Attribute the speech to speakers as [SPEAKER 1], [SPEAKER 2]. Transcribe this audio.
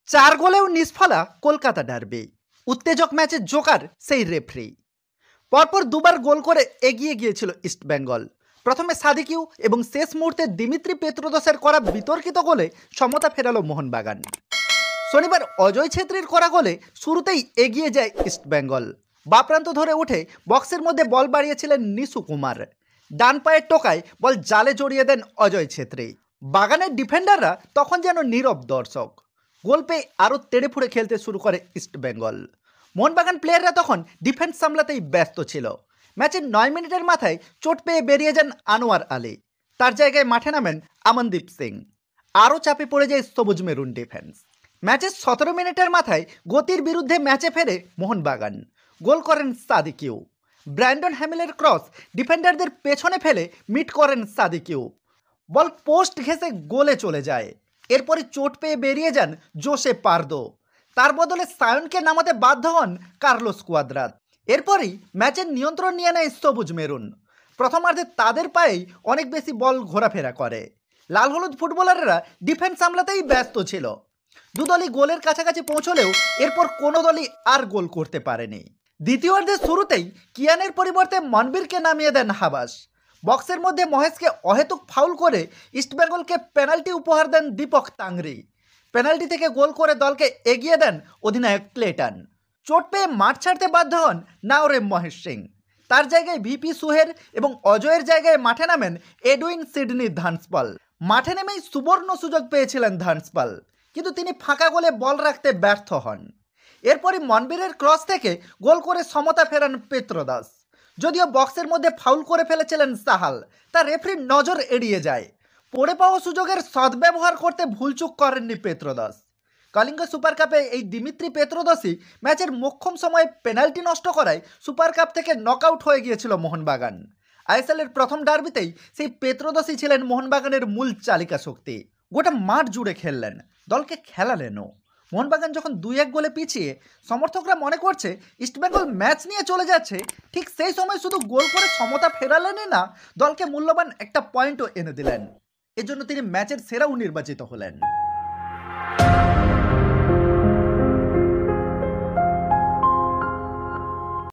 [SPEAKER 1] চার গোলেও নিষ্ফলা কলকাতা ডার্বি। উত্তেজক ম্যাচে জোকার সেই রেফারি। পরপর দুবার গোল করে এগিয়ে গিয়েছিল ইস্টবেঙ্গল। প্রথমে সাদিকিউ এবং শেষ মুহূর্তে দিমিত্রি পেত্রোদসের করা বিতর্কিত গোলে সমতা ফেরালো মোহনবাগান। শনিবার অজয় ছেত্রীর করা গোলে শুরুতেই এগিয়ে যায় ইস্টবেঙ্গল। বাপ্রান্ত ধরে উঠে বক্সের মধ্যে বল বাড়িয়েছিলেন নিশু কুমার। ডান পায়ের টোকায় বল জালে জড়িয়ে দেন অজয় ছেত্রী। বাগানের ডিফেন্ডাররা তখন যেন নীরব দর্শক। গোল পেয়ে আরও তেড়ে ফুড়ে খেলতে শুরু করে ইস্টবেঙ্গল। মোহনবাগান প্লেয়াররা তখন ডিফেন্স সামলাতেই ব্যস্ত ছিল। ম্যাচের 9 মিনিটের মাথায় চোট পেয়ে বেরিয়ে যান আনোয়ার আলী। তার জায়গায় মাঠে নামেন আমনদীপ সিং। আরও চাপে পড়ে যায় সবুজ মেরুন ডিফেন্স। ম্যাচের 17 মিনিটের মাথায় গতির বিরুদ্ধে ম্যাচে ফেরে মোহনবাগান। গোল করেন সাদিকিউ। ব্র্যান্ডন হ্যামিলের ক্রস ডিফেন্ডারদের পেছনে ফেলে মিট করেন সাদিকিউ। বল পোস্ট ঘেঁষে গোলে চলে যায়। এরপরই চোট পেয়ে বেরিয়ে যান জোসে পার্দো। তার বদলে সায়নকে নামাতে বাধ্য হন কার্লোস কুয়াদ্রাত। এরপরই ম্যাচের নিয়ন্ত্রণ নিয়ে নেয় সবুজ মেরুন। প্রথমার্ধে তাদের পায়েই অনেক বেশি বল ঘোরাফেরা করে। লাল হলুদ ফুটবলাররা ডিফেন্স সামলাতেই ব্যস্ত ছিল। দুদলই গোলের কাছাকাছি পৌঁছলেও এরপর কোনো দলই আর গোল করতে পারেনি। দ্বিতীয়ার্ধের শুরুতেই কিয়ানের পরিবর্তে মনবীরকে নামিয়ে দেন হাবাস। বক্সের মধ্যে মহেশকে অহেতুক ফাউল করে ইস্টবেঙ্গলকে পেনাল্টি উপহার দেন দীপক তাংরি। পেনাল্টি থেকে গোল করে দলকে এগিয়ে দেন অধিনায়ক ক্লেটন। চোট পেয়ে মাঠ ছাড়তে বাধ্য হন নাওরে মহেশ সিং। তার জায়গায় ভিপি সুহের এবং অজয়ের জায়গায় মাঠে নামেন এডুইন সিডনি ধানসপাল। মাঠে নেমেই সুবর্ণ সুযোগ পেয়েছিলেন ধানসপাল, কিন্তু তিনি ফাঁকা গোলে বল রাখতে ব্যর্থ হন। এরপরই মনবীরের ক্রস থেকে গোল করে সমতা ফেরান পেত্রোদাস। যদিও বক্সের মধ্যে ফাউল করে ফেলেছিলেন সাহাল, তা রেফারির নজর এড়িয়ে যায়। পড়ে পাওয়া সুযোগের সদ্ব্যবহার করতে ভুলচুক করেননি পেত্রোদাস। কলিঙ্গ সুপার কাপে এই দিমিত্রি পেত্রোদসই ম্যাচের মোক্ষম সময়ে পেনাল্টি নষ্ট করায় সুপার কাপ থেকে নকআউট হয়ে গিয়েছিল মোহনবাগান। আইএসএলের প্রথম ডার্বিতেই সেই পেত্রোদসই ছিলেন মোহনবাগানের মূল চালিকা শক্তি। গোটা মাঠ জুড়ে খেললেন, দলকে খেলালেনও। মোহনবাগান যখন 2-1 গোলে পিছিয়ে সমর্থকরা মনে করছে ইস্টবেঙ্গল ম্যাচ নিয়ে চলে যাচ্ছে, ঠিক সেই সময় শুধু গোল করে সমতা ফেরালেনই না, দলকে মূল্যবান একটা পয়েন্টও এনে দিলেন। এজন্য তিনি ম্যাচের সেরাও নির্বাচিত হলেন।